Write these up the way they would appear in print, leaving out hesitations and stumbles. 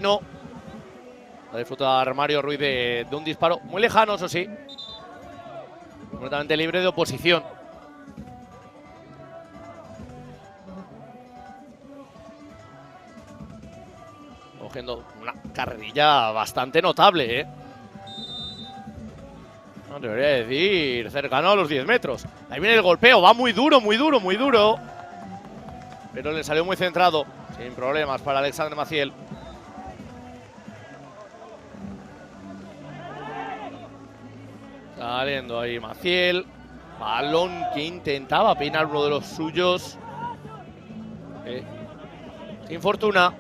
No. Va a disfrutar Mario Ruiz de un disparo muy lejano, eso sí. Completamente libre de oposición. Cogiendo una carrerilla bastante notable, ¿eh? No debería decir cercano a los 10 metros. Ahí viene el golpeo, va muy duro, muy duro, muy duro. Pero le salió muy centrado, sin problemas para Alexandre Maciel. Saliendo ahí Maciel. Balón que intentaba peinar uno de los suyos. Sin fortuna.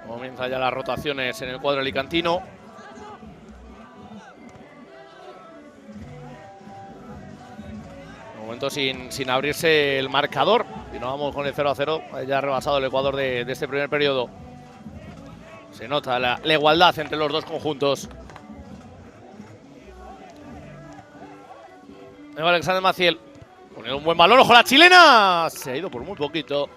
Comienza ya las rotaciones en el cuadro alicantino. De momento sin abrirse el marcador. Y nos vamos con el 0-0. Ya ha rebasado el Ecuador de este primer periodo. Se nota la igualdad entre los dos conjuntos. Alexandre Maciel. Pone un buen balón. ¡Ojo la chilena! Se ha ido por muy poquito.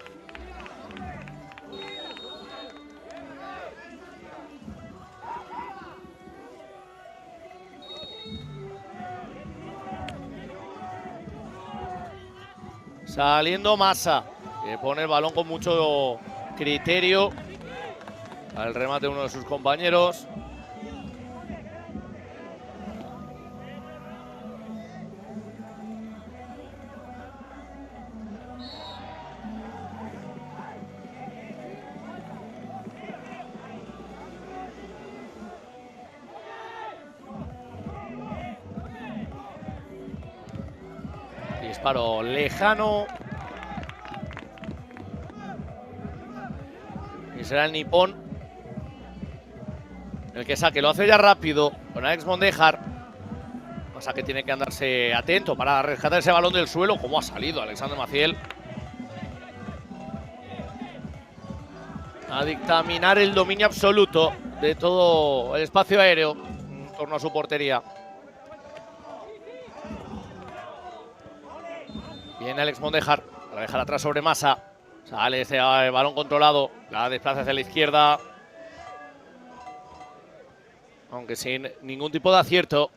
Saliendo Massa, que pone el balón con mucho criterio al remate de uno de sus compañeros. Disparo lejano. Y será el nipón el que saque. Lo hace ya rápido con Alex Mondejar. Pasa que tiene que andarse atento para rescatar ese balón del suelo. ¿Cómo ha salido Alexandre Maciel? A dictaminar el dominio absoluto de todo el espacio aéreo en torno a su portería. Viene Alex Mondejar para dejar atrás sobre Massa. Sale ese balón controlado. La desplaza hacia la izquierda. Aunque sin ningún tipo de acierto.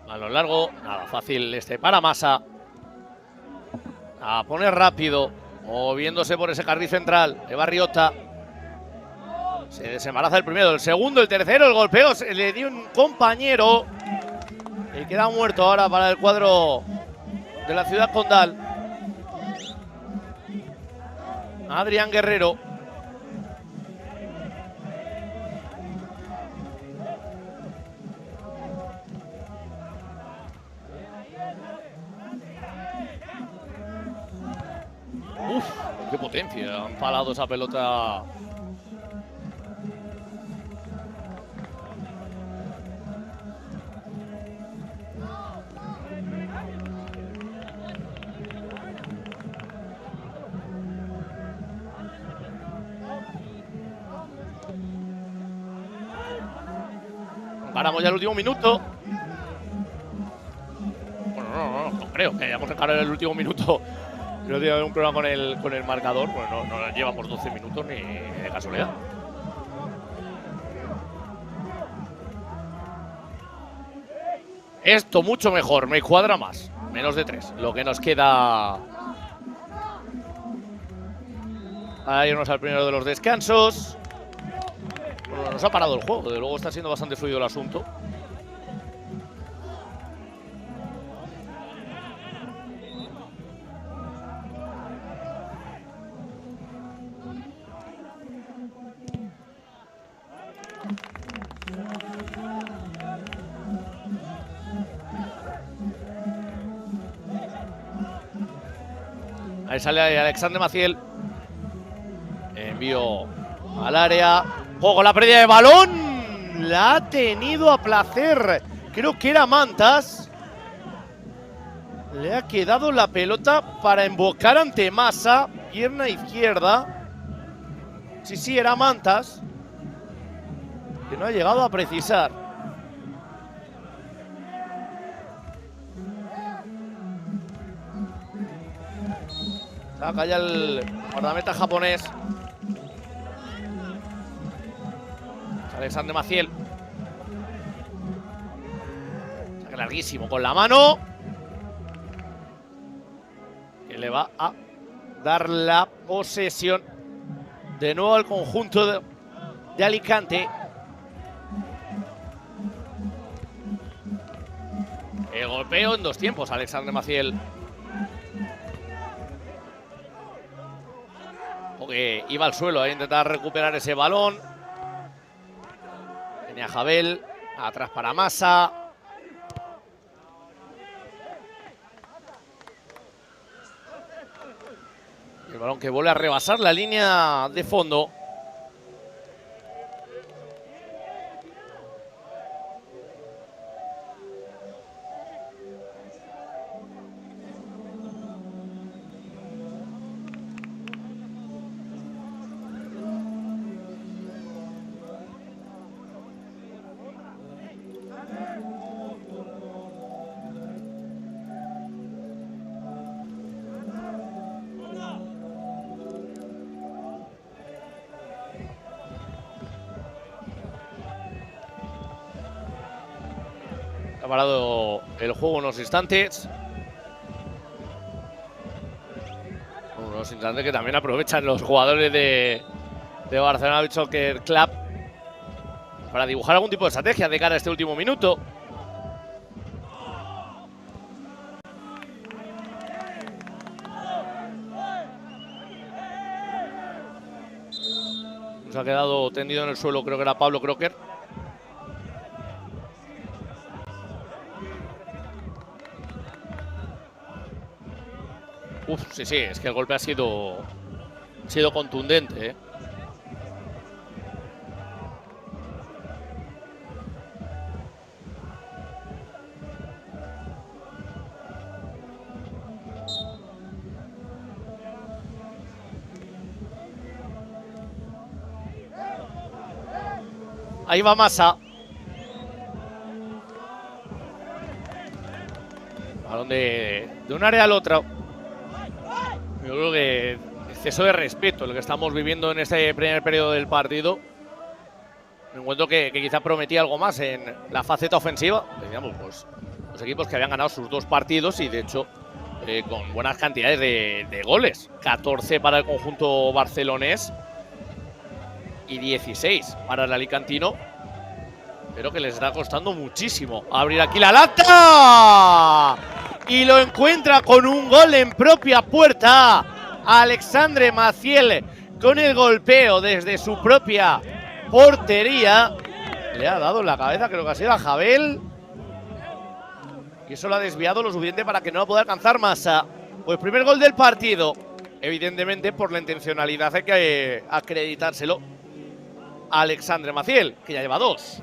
Balón largo. Nada fácil para Massa. A poner rápido. Moviéndose por ese carril central de Barriota. Se desembaraza el primero, el segundo, el tercero, el golpeo se le dio un compañero. Y queda muerto ahora para el cuadro de la Ciudad Condal. Adrián Guerrero. Uf, qué potencia. Han palado esa pelota. Paramos ya el último minuto. Bueno, no creo que hayamos encarado el último minuto. Creo que hay un problema con el marcador. Bueno, no llevamos 12 minutos ni de casualidad. Esto mucho mejor, me cuadra más. Menos de 3. Lo que nos queda para irnos al primero de los descansos. Bueno, nos ha parado el juego. Desde luego está siendo bastante fluido el asunto. Ahí sale Alexandre Maciel. Envío al área. Juego la pérdida de balón. La ha tenido a placer. Creo que era Mantas. Le ha quedado la pelota para embocar ante Massa, pierna izquierda. Sí, era Mantas, que no ha llegado a precisar. Saca ya el guardameta japonés. Alexandre Maciel. Saca larguísimo con la mano. Que le va a dar la posesión de nuevo al conjunto de Alicante. El golpeo en dos tiempos, Alexandre Maciel. Porque iba al suelo a intentar recuperar ese balón. Tenía Jabel, atrás para Massa. Y el balón que vuelve a rebasar la línea de fondo. Ha parado el juego unos instantes. Unos instantes que también aprovechan los jugadores de Barcelona Beach Soccer Club para dibujar algún tipo de estrategia de cara a este último minuto. Nos ha quedado tendido en el suelo, creo que era Pablo Crocker. Sí, es que el golpe ha sido contundente, ¿eh? Ahí va Massa. Balón de un área al otro. Yo creo que exceso de respeto lo que estamos viviendo en este primer periodo del partido. Me encuentro que quizá prometía algo más en la faceta ofensiva. Decíamos, pues, los equipos que habían ganado sus dos partidos y de hecho con buenas cantidades de goles. 14 para el conjunto barcelonés y 16 para el alicantino. Pero que les está costando muchísimo abrir aquí la lata. Y lo encuentra con un gol en propia puerta. Alexandre Maciel con el golpeo desde su propia portería. Le ha dado en la cabeza, creo que ha sido a Jabel. Y eso lo ha desviado lo suficiente para que no lo pueda alcanzar Massa. Pues primer gol del partido. Evidentemente por la intencionalidad hay que acreditárselo a Alexandre Maciel, que ya lleva dos.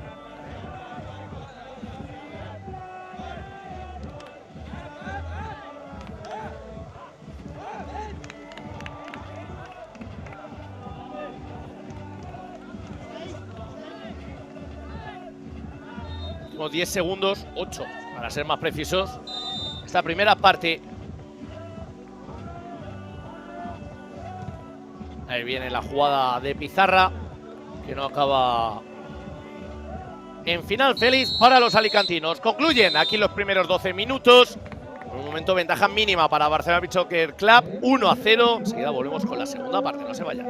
Últimos 10 segundos, 8 para ser más precisos. Esta primera parte. Ahí viene la jugada de Pizarra, que no acaba en final feliz para los alicantinos. Concluyen aquí los primeros 12 minutos. Por un momento ventaja mínima para Barcelona Beach Soccer Club, 1-0. Enseguida volvemos con la segunda parte, no se vayan.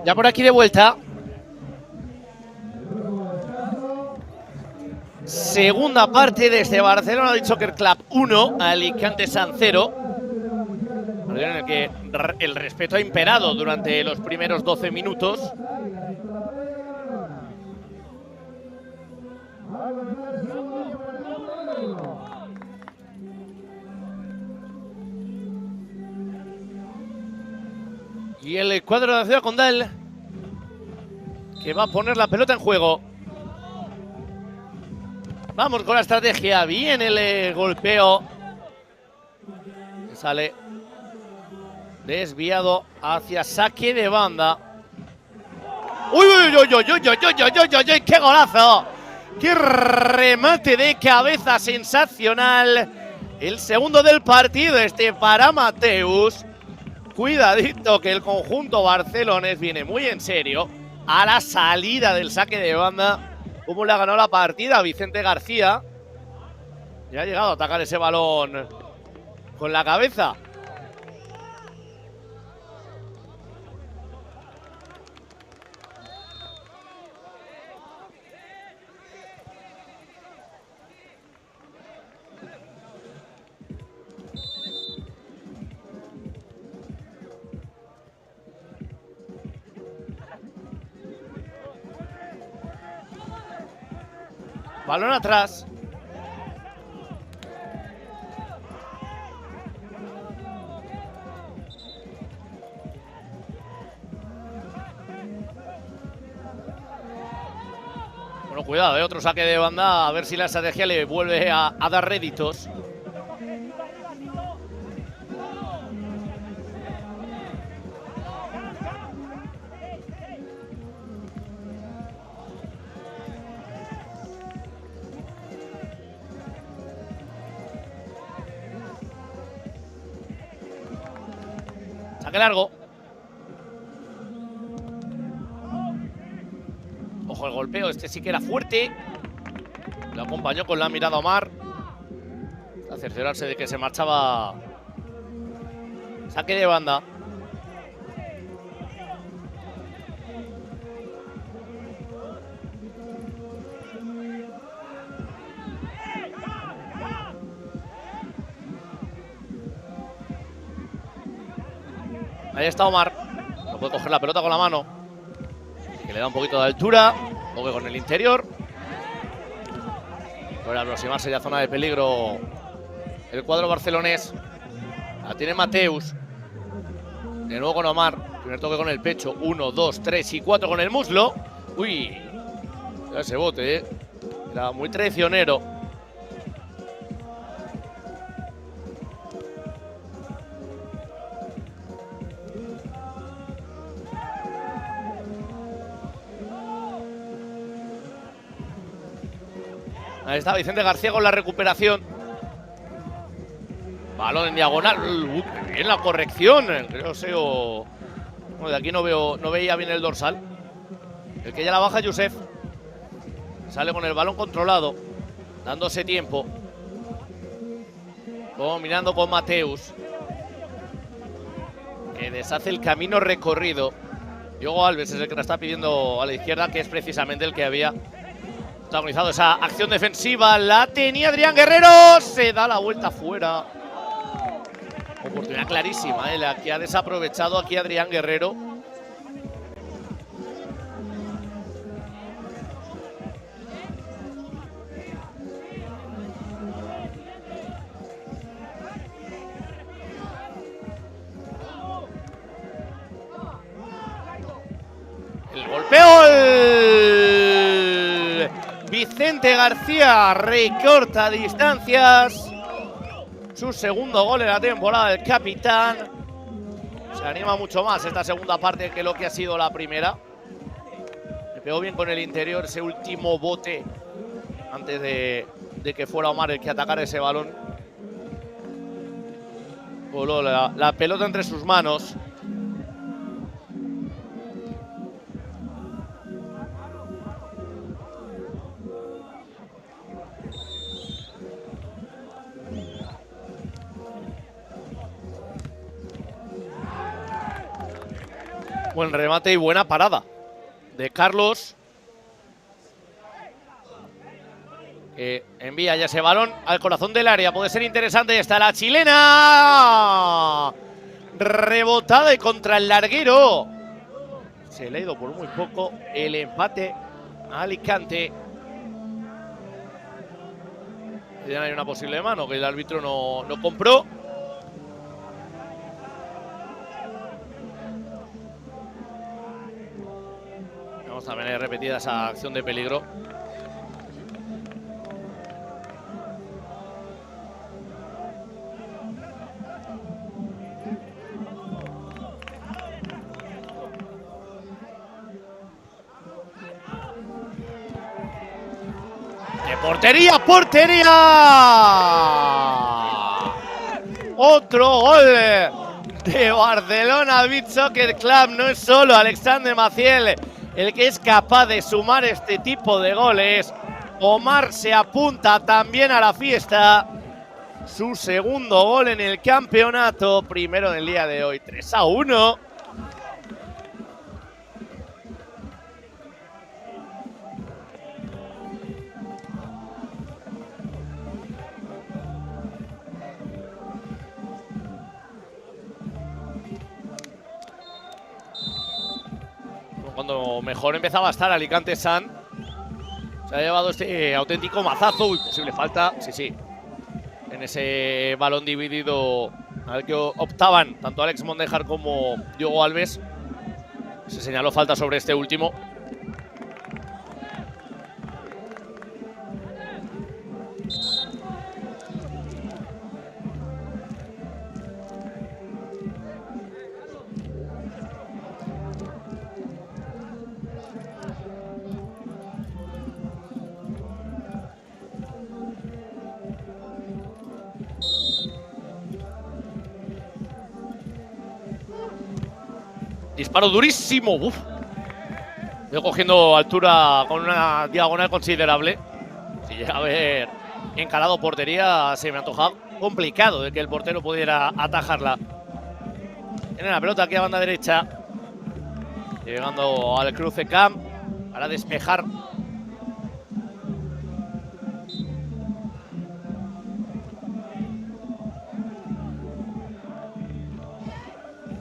Ya por aquí de vuelta. Segunda parte desde Barcelona Beach Soccer Club 1, Alicante San 0. En el que el respeto ha imperado durante los primeros 12 minutos. Y el cuadro de la Ciudad Condal, que va a poner la pelota en juego. Vamos con la estrategia. Viene el golpeo. Sale desviado hacia saque de banda. ¡Uy, uy, uy, uy, uy, uy, uy, uy, uy! ¡Qué golazo! ¡Qué remate de cabeza sensacional! El segundo del partido para Mateus. Cuidadito que el conjunto barcelonés viene muy en serio a la salida del saque de banda. Cómo le ha ganado la partida a Vicente García. Y ha llegado a atacar ese balón con la cabeza. Balón atrás. Bueno, cuidado, otro saque de banda. A ver si la estrategia le vuelve a dar réditos. Saque largo. Ojo el golpeo, este sí que era fuerte. Lo acompañó con la mirada Omar. A cerciorarse de que se marchaba. Saque de banda. Ahí está Omar. No puede coger la pelota con la mano. Que le da un poquito de altura. Toque con el interior. Puede aproximarse ya a zona de peligro el cuadro barcelonés. La tiene Mateus. De nuevo con Omar. Primer toque con el pecho. 1, 2, 3 y 4 con el muslo. Uy. Ya ese bote, Era muy traicionero. Ahí está Vicente García con la recuperación. Balón en diagonal. Bien la corrección. Creo Seo. Bueno, de aquí no veía bien el dorsal. El que ya la baja Youssef. Sale con el balón controlado. Dándose tiempo. Combinando con Mateus. Que deshace el camino recorrido. Diogo Alves es el que la está pidiendo a la izquierda, que es precisamente el que había protagonizado esa acción defensiva. La tenía Adrián Guerrero. Se da la vuelta fuera. Oportunidad clarísima, la que ha desaprovechado aquí Adrián Guerrero. El golpeo. Vicente García recorta distancias. Su segundo gol en la temporada del capitán. Se anima mucho más esta segunda parte que lo que ha sido la primera. Le pegó bien con el interior ese último bote antes de que fuera Omar el que atacara ese balón. Voló la pelota entre sus manos. Buen remate y buena parada de Carlos. Envía ya ese balón al corazón del área. Puede ser interesante. Y está la chilena. Rebotada y contra el larguero. Se le ha ido por muy poco el empate a Alicante. Ya hay una posible mano que el árbitro no compró. Vamos a ver repetida esa acción de peligro. ¡De portería, portería! Otro gol de Barcelona Beach Soccer Club. No es solo Alexander Maciel el que es capaz de sumar este tipo de goles. Omar se apunta también a la fiesta. Su segundo gol en el campeonato, primero del día de hoy, 3-1. Cuando mejor empezaba a estar Alicante San, se ha llevado este auténtico mazazo. Uy, posible falta, sí. En ese balón dividido al que optaban tanto Alex Mondejar como Diogo Alves. Se señaló falta sobre este último. Disparo durísimo. Uf. Estoy cogiendo altura con una diagonal considerable. Si llega a haber encarado portería, se me antoja complicado de que el portero pudiera atajarla. Tiene la pelota aquí a banda derecha. Llegando al cruce Cam para despejar.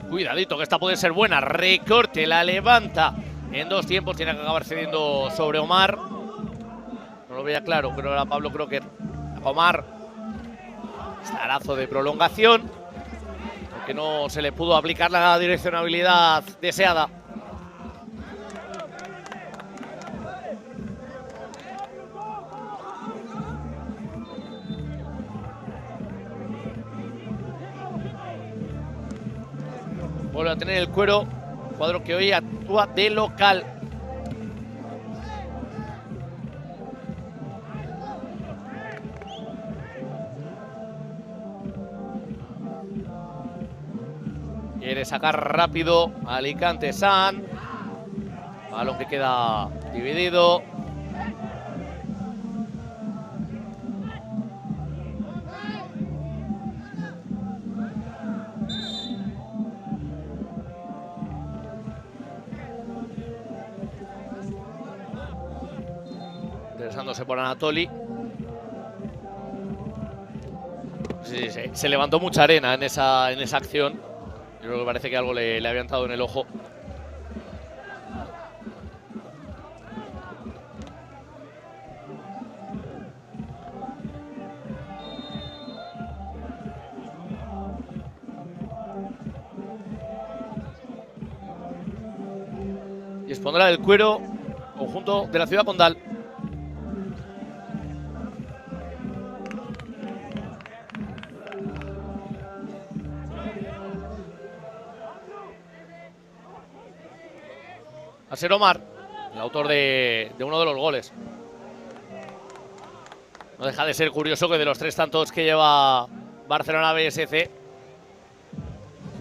Cuidadito, que esta puede ser buena. Recorte, la levanta. En dos tiempos tiene que acabar cediendo sobre Omar. No lo veía claro, pero era Pablo Crocker. Omar. Estarazo de prolongación. Aunque no se le pudo aplicar la direccionabilidad deseada. Vuelve a tener el Cuero, cuadro que hoy actúa de local. Quiere sacar rápido Alicante San. Balón que queda dividido. Interesándose por Anatoli. Sí, se levantó mucha arena en esa acción. Yo creo que parece que algo le había entrado en el ojo. Y expondrá el Cuero, conjunto de la Ciudad Condal. A ser Omar, el autor de uno de los goles. No deja de ser curioso que de los 3 tantos que lleva Barcelona BSC,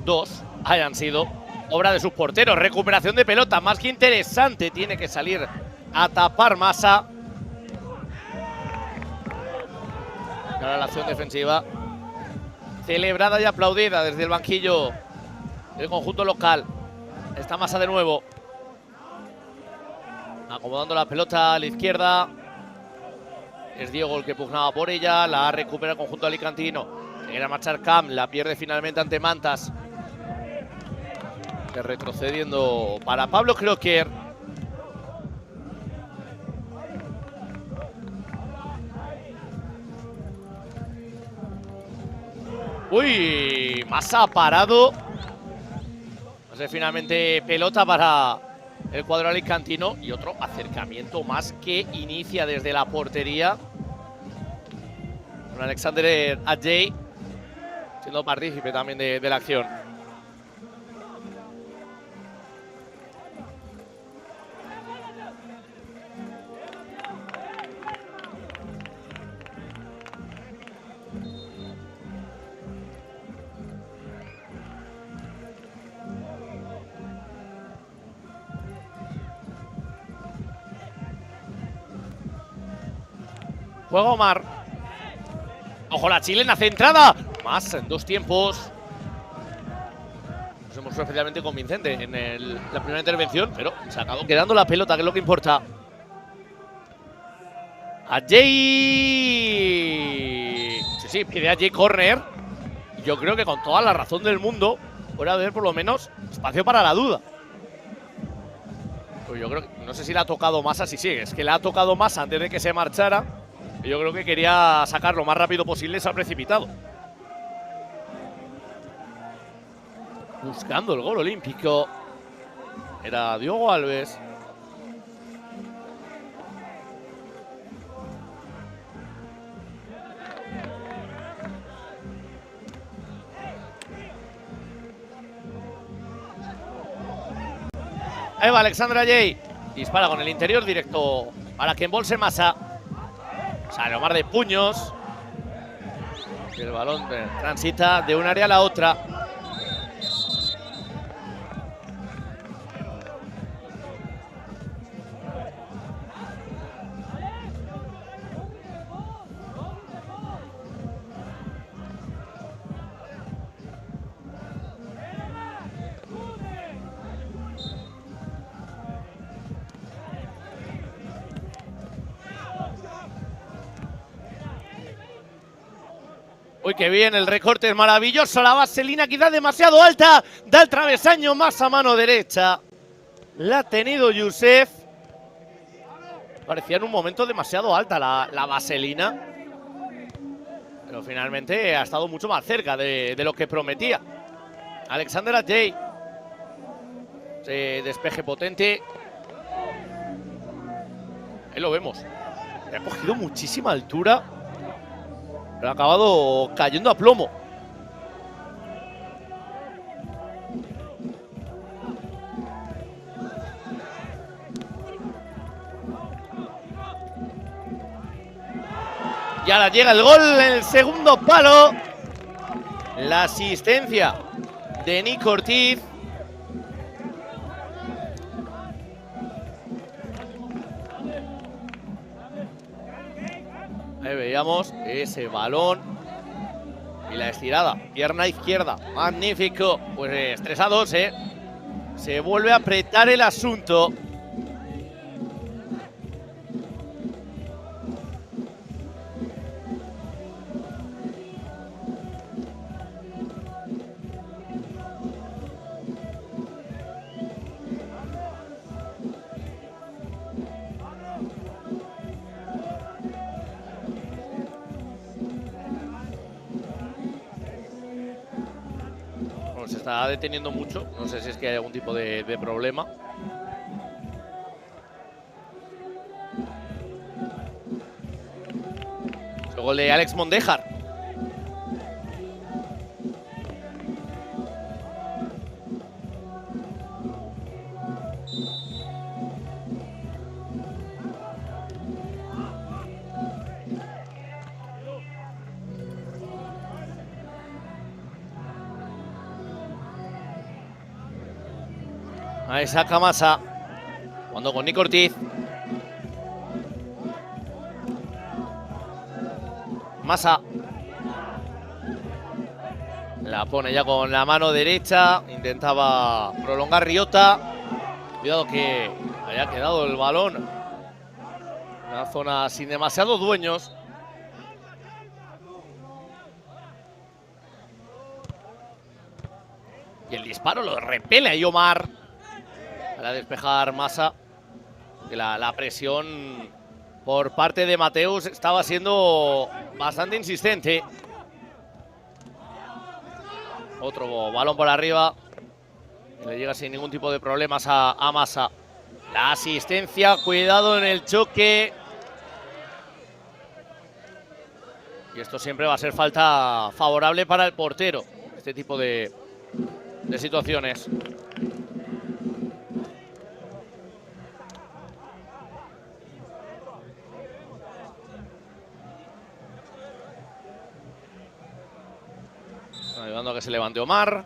2 hayan sido obra de sus porteros. Recuperación de pelota, más que interesante. Tiene que salir a tapar Massa. Ahora la acción defensiva celebrada y aplaudida desde el banquillo del conjunto local. Está Massa de nuevo. Acomodando la pelota a la izquierda. Es Diego el que pugnaba por ella. La recupera el conjunto alicantino. Era marchar Cam. La pierde finalmente ante Mantas. Que retrocediendo para Pablo Crocker. Uy, Massa parado. No sé, finalmente pelota para el cuadro alicantino y otro acercamiento más que inicia desde la portería con Alexander Adjei siendo partícipe también de la acción. Juega Omar. Ojo la chilena centrada. Más en dos tiempos. Nos hemos fue especialmente convincente en la primera intervención, pero se acabó quedando la pelota, que es lo que importa. Adjei. Sí, pide Adjei corner. Yo creo que con toda la razón del mundo puede haber por lo menos espacio para la duda. Pues yo creo que, no sé si le ha tocado Massa, sí, es que le ha tocado Massa antes de que se marchara. Yo creo que quería sacar lo más rápido posible y se ha precipitado. Buscando el gol olímpico. Era Diogo Alves. Ahí va Alexander Adjei. Dispara con el interior directo para que embolse Massa. Sale Omar de puños. Y el balón transita de un área a la otra. Uy, qué bien, el recorte es maravilloso. La vaselina quizás demasiado alta. Da el travesaño más a mano derecha. La ha tenido Youssef. Parecía en un momento demasiado alta la vaselina. Pero finalmente ha estado mucho más cerca de lo que prometía. Alexander Adjei. Despeje potente. Ahí lo vemos. Le ha cogido muchísima altura. Pero ha acabado cayendo a plomo. Y ahora llega el gol en el segundo palo. La asistencia de Nico Ortiz. Ahí veíamos ese balón y la estirada, pierna izquierda, magnífico. Pues 3-2, se vuelve a apretar el asunto. Se está deteniendo mucho, no sé si es que hay algún tipo de problema. El gol de Alex Mondejar. Ahí saca Massa. Cuando con Nico Ortiz. Massa. La pone ya con la mano derecha. Intentaba prolongar Riota. Cuidado que haya quedado el balón en una zona sin demasiados dueños. Y el disparo lo repele ahí Omar. Para despejar Massa. La presión por parte de Mateus estaba siendo bastante insistente. Otro balón por arriba. Le llega sin ningún tipo de problemas a Massa. La asistencia, cuidado en el choque. Y esto siempre va a ser falta favorable para el portero. Este tipo de situaciones. Ayudando a que se levante Omar.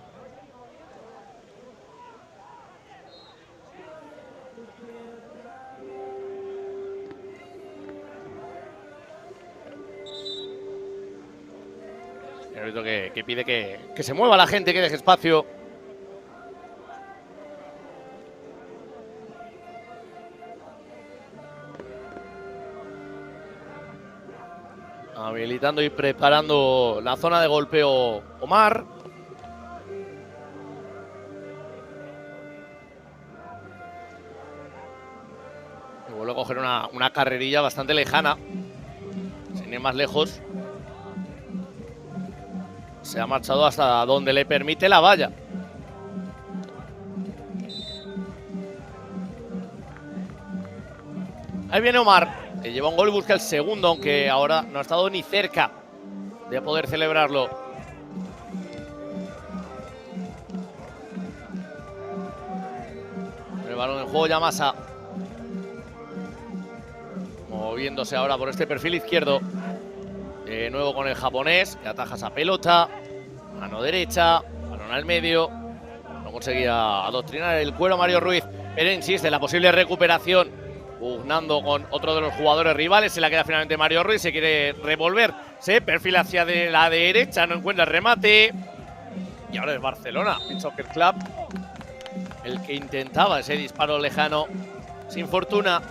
El árbitro que pide que se mueva la gente, que deje espacio. Habilitando y preparando la zona de golpeo Omar. Y vuelve a coger una carrerilla bastante lejana. Sin ir más lejos. Se ha marchado hasta donde le permite la valla. Ahí viene Omar. Que lleva un gol y busca el segundo, aunque ahora no ha estado ni cerca de poder celebrarlo. El balón en juego ya Massa. Moviéndose ahora por este perfil izquierdo. De nuevo con el japonés, que ataja esa pelota. Mano derecha, balón al medio. No conseguía adoctrinar el cuero Mario Ruiz, pero insiste en la posible recuperación. Pugnando con otro de los jugadores rivales, se la queda finalmente Mario Ruiz, se quiere revolver, se perfila hacia la derecha, no encuentra el remate. Y ahora es Barcelona, Beach Soccer Club, el que intentaba ese disparo lejano, sin fortuna.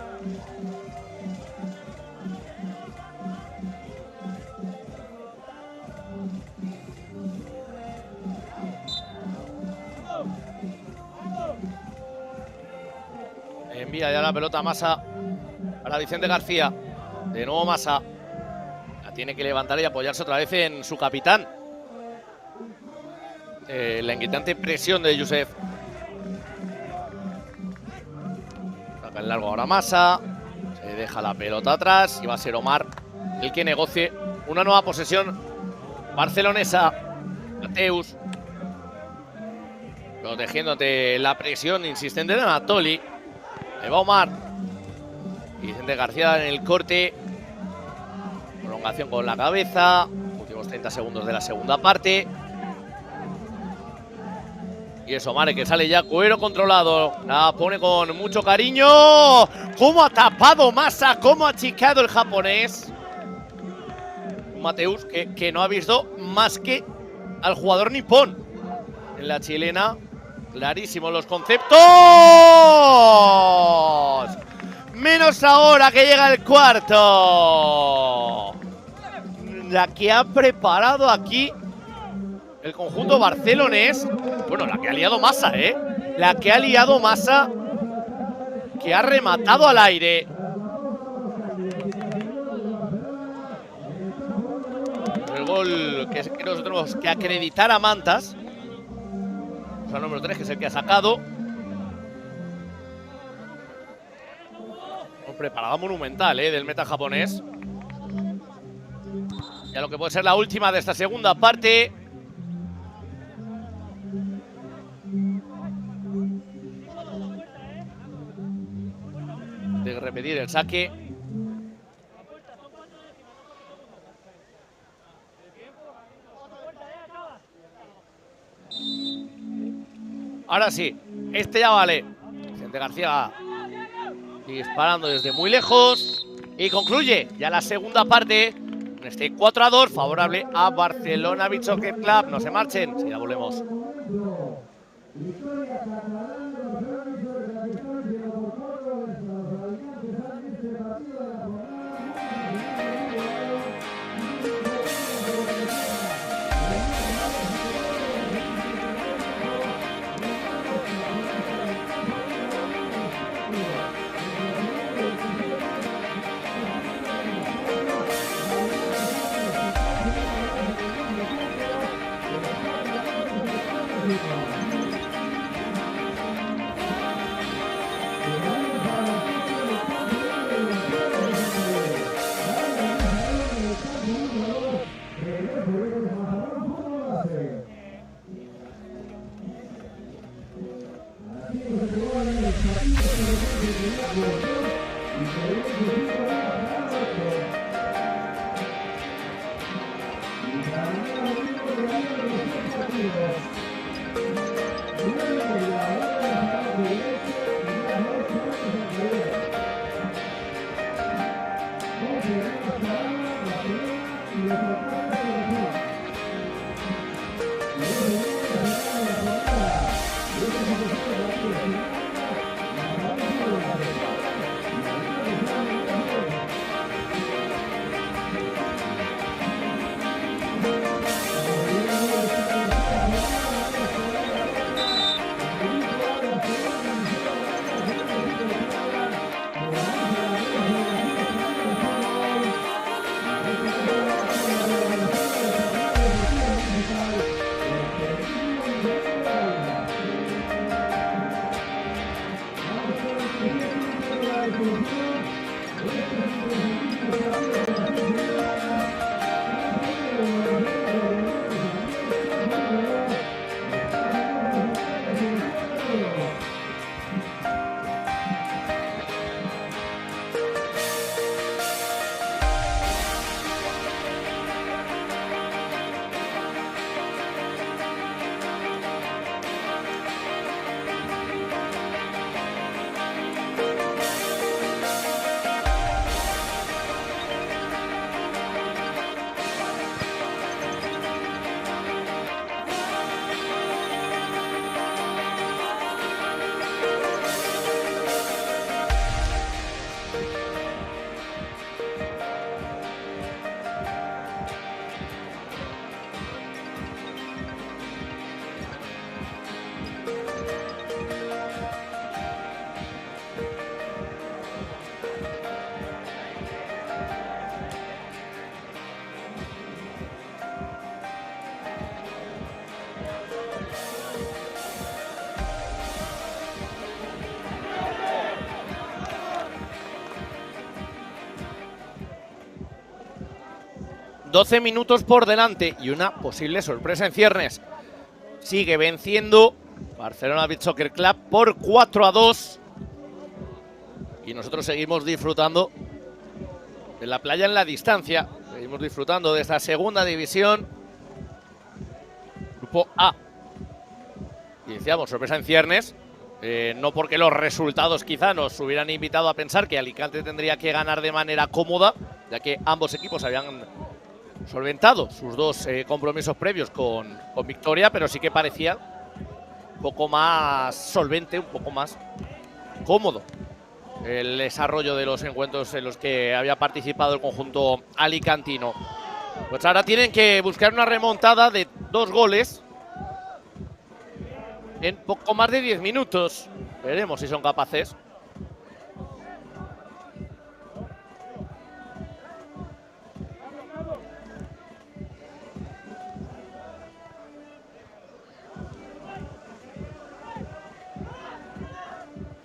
Envía ya la pelota Massa para Vicente García. De nuevo Massa. La tiene que levantar y apoyarse otra vez en su capitán. La inquietante presión de Youssef. Saca el largo ahora Massa. Se deja la pelota atrás y va a ser Omar el que negocie una nueva posesión barcelonesa. Mateus. Protegiendo ante la presión insistente de Anatoli. Ahí va Omar. Vicente García en el corte. Prolongación con la cabeza. Últimos 30 segundos de la segunda parte. Y es Omar el que sale ya, cuero controlado. La pone con mucho cariño. ¿Cómo ha tapado Massa? ¿Cómo ha achicado el japonés? Mateus que no ha visto más que al jugador nipón. En la chilena. Clarísimos los conceptos. Menos ahora que llega el cuarto. La que ha preparado aquí el conjunto barcelonés. Bueno, la que ha liado Massa, La que ha liado Massa. Que ha rematado al aire. El gol que nosotros tenemos que acreditar a Mantas. O sea, número 3, que es el que ha sacado. Preparada monumental, del meta japonés. Ya lo que puede ser la última de esta segunda parte. De repetir el saque. Ahora sí, este ya vale. Vicente García disparando desde muy lejos. Y concluye ya la segunda parte Este 4-2 favorable a Barcelona Beach Soccer Club. No se marchen, si ya volvemos. ...12 minutos por delante y una posible sorpresa en ciernes. Sigue venciendo Barcelona Beach Soccer Club por 4-2. Y nosotros seguimos disfrutando de la playa en la distancia. Seguimos disfrutando de esta segunda división. Grupo A. Y decíamos, sorpresa en ciernes. No porque los resultados quizá nos hubieran invitado a pensar que Alicante tendría que ganar de manera cómoda, ya que ambos equipos habían solventado sus dos compromisos previos con victoria, pero sí que parecía un poco más solvente, un poco más cómodo el desarrollo de los encuentros en los que había participado el conjunto alicantino. Pues ahora tienen que buscar una remontada de 2 goles en poco más de 10 minutos. Veremos si son capaces.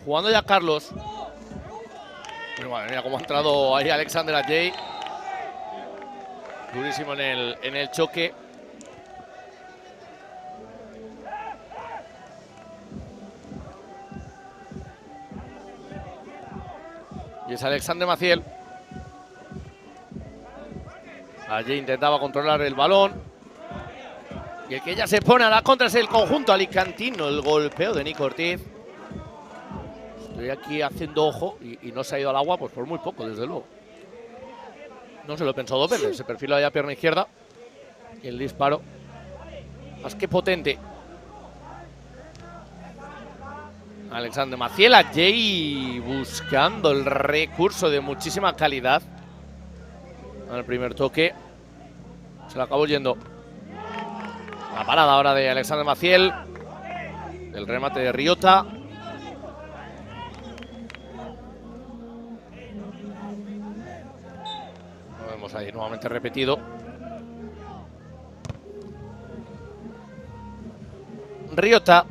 Jugando ya Carlos. Pero madre mía, cómo ha entrado ahí Alexander Adjei. Durísimo en el choque. Y es Alexander Maciel. Allí intentaba controlar el balón. Y el que ya se pone a la contra es el conjunto alicantino. El golpeo de Nico Ortiz. Estoy aquí haciendo ojo y no se ha ido al agua pues por muy poco, desde luego. No se lo he pensado dos veces. Se perfila ya pierna izquierda. Y el disparo. Más que potente. Alexander Maciel, Jay buscando el recurso de muchísima calidad. Al primer toque. Se lo acabó yendo. La parada ahora de Alexander Maciel. El remate de Riota. Lo vemos ahí nuevamente repetido. Riota.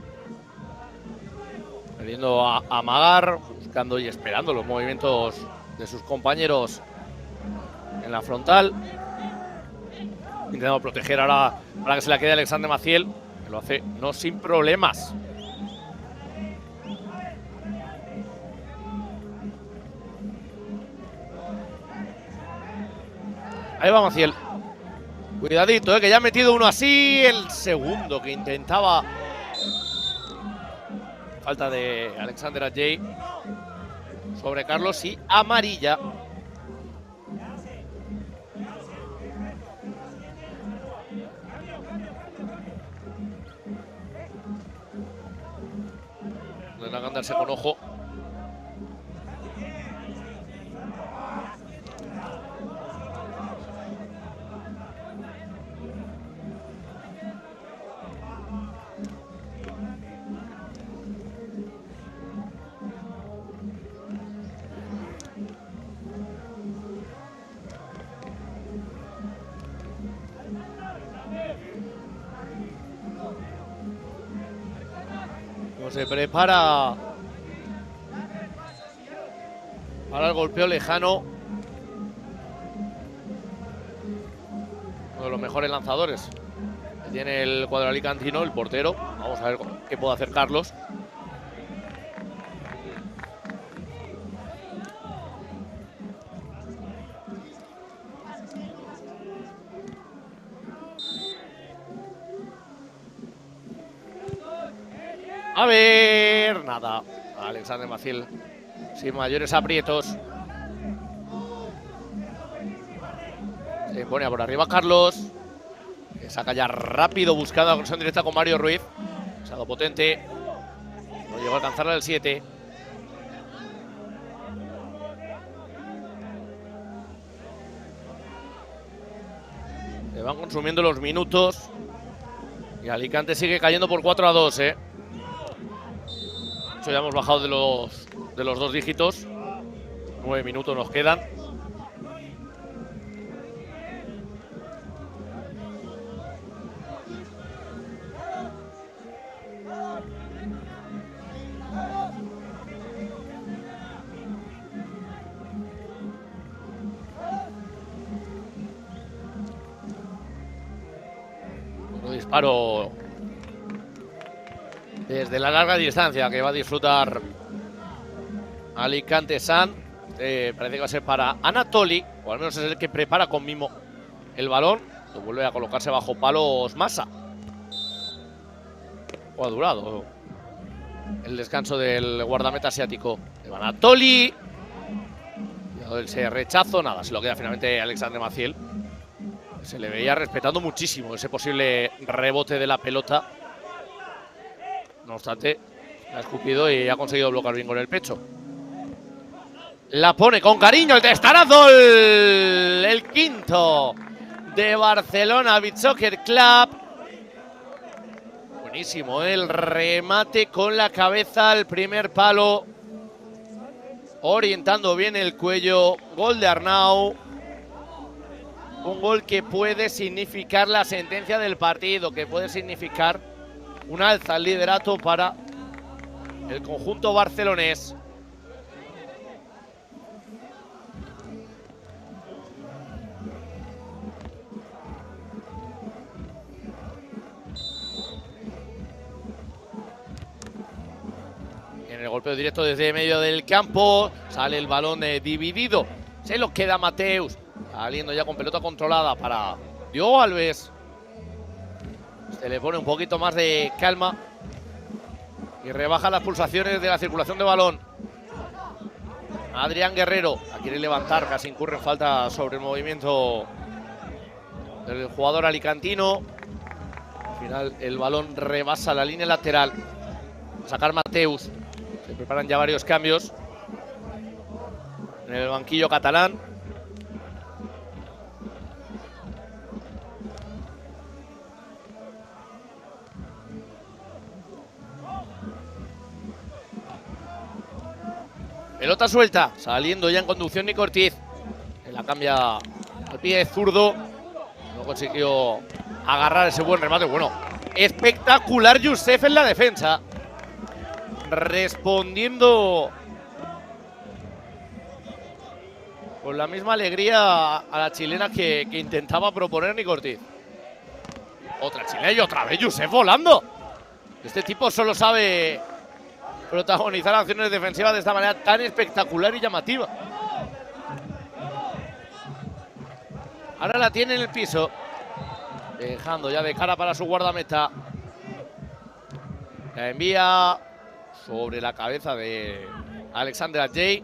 Queriendo amagar, buscando y esperando los movimientos de sus compañeros en la frontal. Intentando proteger ahora para que se la quede Alexander Maciel, que lo hace no sin problemas. Ahí va Maciel. Cuidadito, que ya ha metido uno así. El segundo que intentaba. Falta de Alexander Ajay sobre Carlos y amarilla. Tendrá que andarse con ojo. Se prepara para el golpeo lejano. Uno de los mejores lanzadores que tiene el cuadro alicantino, el portero. Vamos a ver qué puede hacer Carlos. A ver, nada. Alexander Maciel sin mayores aprietos. Se impone por arriba Carlos. Que saca ya rápido buscando la conexión directa con Mario Ruiz. Saldo potente. No llegó a alcanzarla el 7. Se van consumiendo los minutos. Y Alicante sigue cayendo por 4-2, Ya hemos bajado de los 2 dígitos. 9 minutos nos quedan. Un disparo desde la larga distancia que va a disfrutar Alicante San. Parece que va a ser para Anatoly, o al menos es el que prepara con mimo el balón. Lo vuelve a colocarse bajo palos Massa. O ha durado el descanso del guardameta asiático de Anatoly. Ese rechazo, nada, se lo queda finalmente Alexander Maciel. Se le veía respetando muchísimo ese posible rebote de la pelota. No obstante, ha escupido y ha conseguido bloquear bien con el pecho. La pone con cariño el testarazo, el quinto de Barcelona Beach Soccer Club. Buenísimo el remate con la cabeza al primer palo. Orientando bien el cuello. Gol de Arnau. Un gol que puede significar la sentencia del partido, que puede significar un alza al liderato para el conjunto barcelonés. En el golpeo directo desde medio del campo, sale el balón dividido. Se lo queda Mateus, saliendo ya con pelota controlada para Diogo Alves. Se le pone un poquito más de calma y rebaja las pulsaciones de la circulación de balón. Adrián Guerrero la quiere levantar, casi incurre en falta sobre el movimiento del jugador alicantino. Al final el balón rebasa la línea lateral. A sacar Mateus. Se preparan ya varios cambios en el banquillo catalán. Pelota suelta, saliendo ya en conducción Nico Ortiz. La cambia al pie zurdo. No consiguió agarrar ese buen remate. Bueno, espectacular Youssef en la defensa. Respondiendo con la misma alegría a la chilena que intentaba proponer Nico Ortiz. Otra chilena y otra vez Youssef volando. Este tipo solo sabe protagonizar acciones defensivas de esta manera tan espectacular y llamativa. Ahora la tiene en el piso, dejando ya de cara para su guardameta. La envía sobre la cabeza de Alexander Adjei.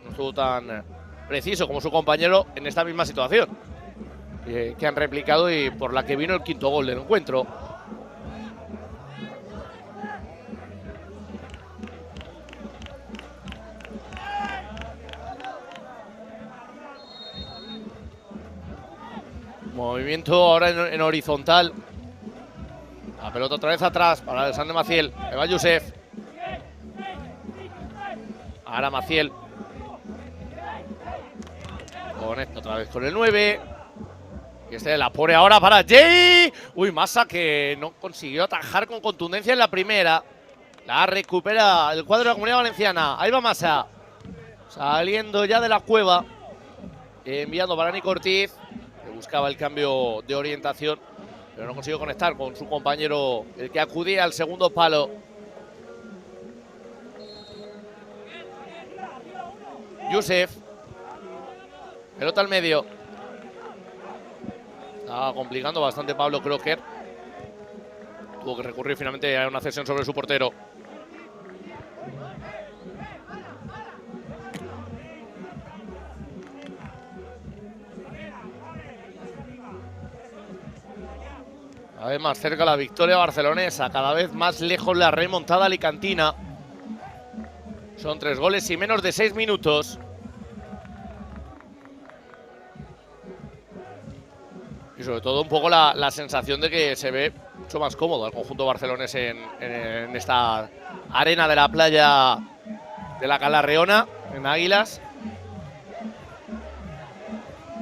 No estuvo tan preciso como su compañero en esta misma situación que han replicado y por la que vino el quinto gol del encuentro. Movimiento ahora en horizontal. La pelota otra vez atrás para Alexander Maciel. Ahí va Youssef. Ahora Maciel. Conecta otra vez con el 9. Y este la pone ahora para Jay. Uy, Massa que no consiguió atajar con contundencia en la primera. La recupera el cuadro de la Comunidad Valenciana. Ahí va Massa. Saliendo ya de la cueva. Enviando para Nico Ortiz. Buscaba el cambio de orientación, pero no consiguió conectar con su compañero, el que acudía al segundo palo. Youssef. Pelota al medio. Estaba complicando bastante Pablo Crocker. Tuvo que recurrir finalmente a una cesión sobre su portero. Cada vez más cerca la victoria barcelonesa, cada vez más lejos la remontada alicantina. Son 3 goles y menos de 6 minutos. Y sobre todo un poco la sensación de que se ve mucho más cómodo el conjunto barcelonés en esta arena de la playa de la Calarreona, en Águilas.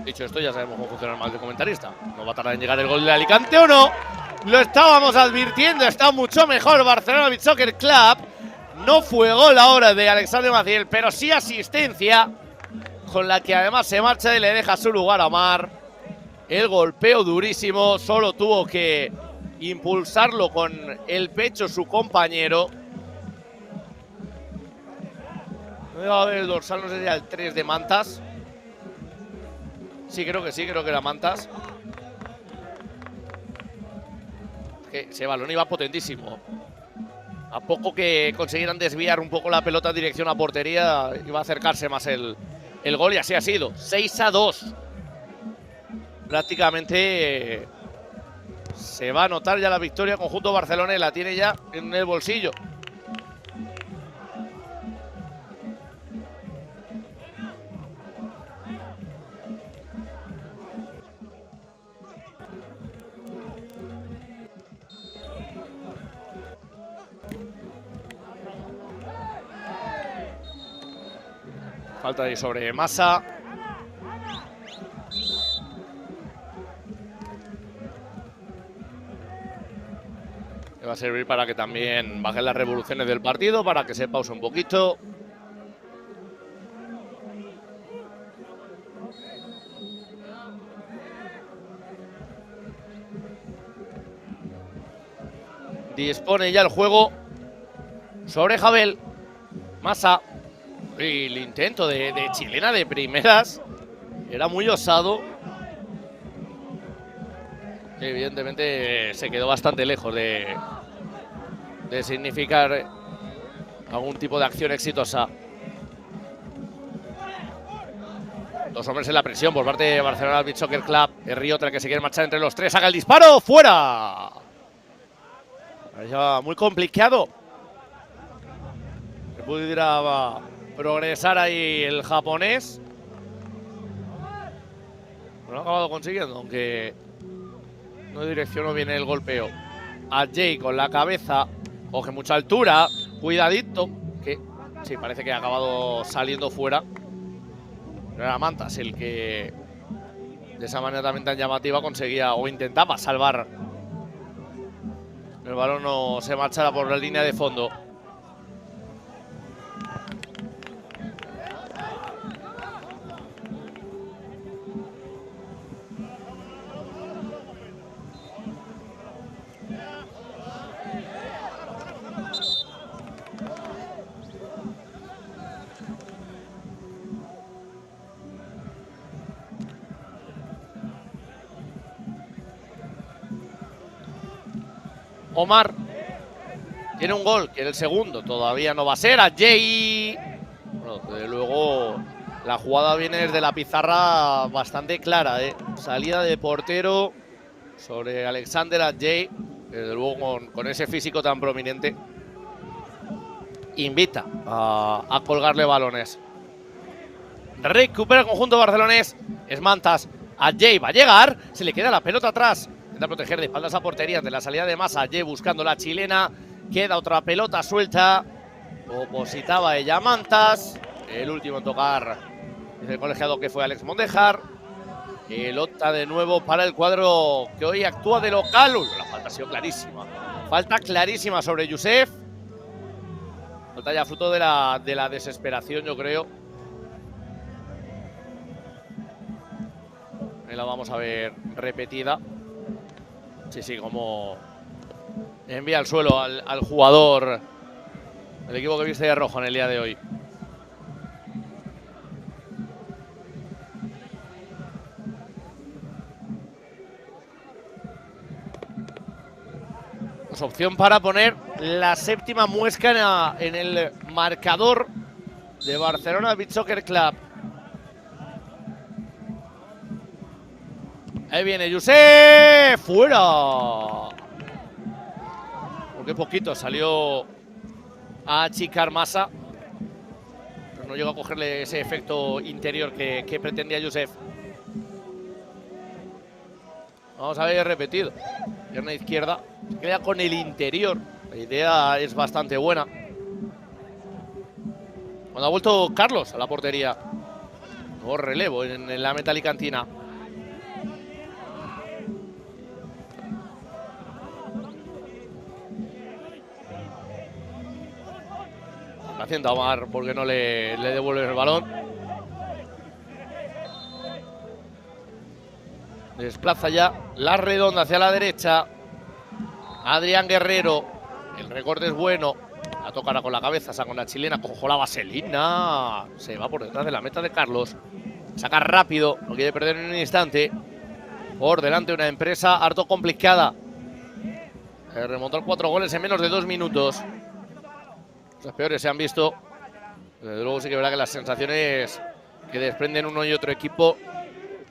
Dicho esto, ya sabemos cómo funciona el mal de comentarista. ¿No va a tardar en llegar el gol de Alicante o no? Lo estábamos advirtiendo, está mucho mejor Barcelona Beach Soccer Club. No fue gol ahora de Alexander Maciel, pero sí asistencia, con la que además se marcha y le deja su lugar a Mar. El golpeo durísimo, solo tuvo que impulsarlo con el pecho su compañero. No va a ver el dorsal, no sé si era el 3 de Mantas. Sí, creo que era Mantas. Que ese balón iba potentísimo. A poco que consiguieran desviar un poco la pelota en dirección a portería, iba a acercarse más el gol y así ha sido. 6-2. Prácticamente se va a notar ya la victoria. Conjunto Barcelona la tiene ya en el bolsillo. Falta ahí sobre Massa. Que va a servir para que también bajen las revoluciones del partido, para que se pause un poquito. Dispone ya el juego sobre Jabel. Massa. Y el intento de chilena de primeras era muy osado. Evidentemente se quedó bastante lejos de significar algún tipo de acción exitosa. Dos hombres en la presión por parte de Barcelona Beach Soccer Club. Es Riota el que se quiere marchar entre los tres. Saca el disparo. ¡Fuera! Ya muy complicado. Que pudiera progresar ahí el japonés. No lo ha acabado consiguiendo, aunque no direccionó bien el golpeo. A Jay con la cabeza. Coge mucha altura. Cuidadito. Que sí, parece que ha acabado saliendo fuera. Pero era Mantas el que de esa manera también tan llamativa conseguía o intentaba salvar. El balón no se marchara por la línea de fondo. Omar tiene un gol, que el segundo todavía no va a ser. A Jay. Bueno, desde luego la jugada viene desde la pizarra bastante clara, ¿eh? Salida de portero sobre Alexander Adjei. Desde luego con ese físico tan prominente. Invita a colgarle balones. Recupera el conjunto barcelonés. Es Mantas. Adjei va a llegar. Se le queda la pelota atrás. Intenta proteger de espaldas a portería ante la salida de Massa. Adjei buscando la chilena. Queda otra pelota suelta. Opositaba ella Mantas. El último en tocar es el colegiado que fue Alex Mondejar. Pelota de nuevo para el cuadro que hoy actúa de local. Uy, la falta ha sido clarísima. Falta clarísima sobre Youssef. Falta ya fruto de la desesperación, yo creo. Ahí la vamos a ver repetida. Sí, como envía al suelo al jugador del equipo que viste de rojo en el día de hoy. Pues opción para poner la séptima muesca en el marcador de Barcelona Beach Soccer Club. Ahí viene Youssef. ¡Fuera! Porque poquito salió a achicar Massa. Pero no llegó a cogerle ese efecto interior que pretendía Youssef. Vamos a ver repetido. Pierna izquierda. Se queda con el interior. La idea es bastante buena. Cuando ha vuelto Carlos a la portería. Nuevo relevo en la meta alicantina. Haciendo a Omar porque no le devuelve el balón. Desplaza ya la redonda hacia la derecha. Adrián Guerrero. El recorte es bueno. La tocará con la cabeza, saca con la chilena. Cojo la vaselina. Se va por detrás de la meta de Carlos. Saca rápido. No quiere perder en un instante. Por delante una empresa harto complicada. Remontó 4 goles en menos de 2 minutos. Los peores se han visto. Desde luego sí que es verdad que las sensaciones que desprenden uno y otro equipo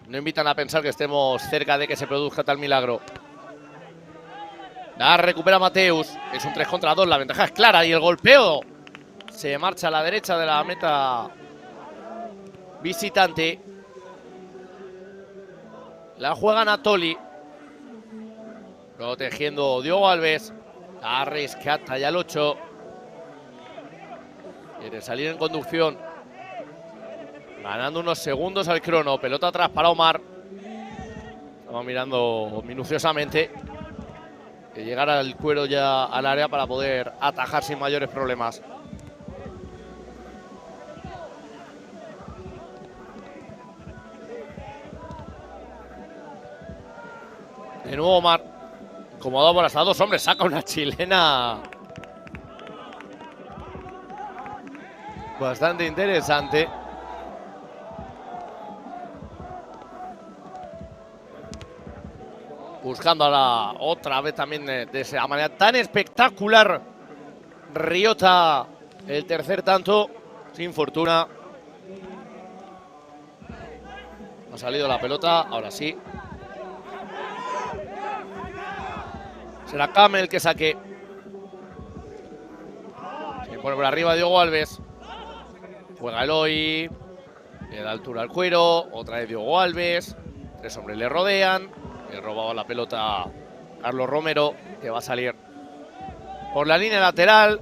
no invitan a pensar que estemos cerca de que se produzca tal milagro. La recupera Mateus. Es un 3 contra 2. La ventaja es clara y el golpeo se marcha a la derecha de la meta visitante. La juega Anatoli. Protegiendo Diogo Alves. La rescata ya el 8. Quiere salir en conducción. Ganando unos segundos al crono. Pelota atrás para Omar. Estamos mirando minuciosamente que llegara el cuero ya al área para poder atajar sin mayores problemas. De nuevo Omar. Incomodado por hasta 2 hombres. Saca una chilena bastante interesante. Buscando a la otra vez también de esa manera tan espectacular. Riota el tercer tanto. Sin fortuna. Ha salido la pelota, ahora sí. Será Kame el que saque. Se pone por arriba Diogo Alves. Juega Eloy. Le da altura al cuero. Otra vez Diogo Alves. 3 hombres le rodean. Le robaba la pelota a Carlos Romero, que va a salir por la línea lateral.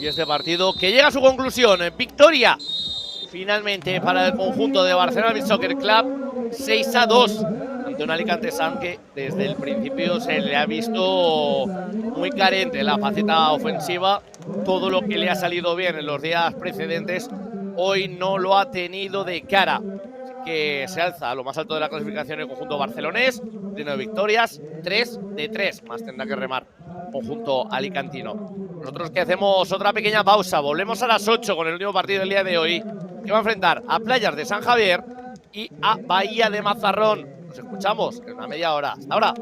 Y este partido que llega a su conclusión. Victoria finalmente para el conjunto de Barcelona Beach Soccer Club. 6-2 ante un Alicante Sun que desde el principio se le ha visto muy carente en la faceta ofensiva. Todo lo que le ha salido bien en los días precedentes hoy no lo ha tenido de cara. Así que se alza a lo más alto de la clasificación el conjunto barcelonés, lleno de victorias, 3 de 3, más tendrá que remar conjunto alicantino. Nosotros que hacemos otra pequeña pausa, volvemos a las 8 con el último partido del día de hoy, que va a enfrentar a Playas de San Javier y a Bahía de Mazarrón. Nos escuchamos en una media hora. Hasta ahora.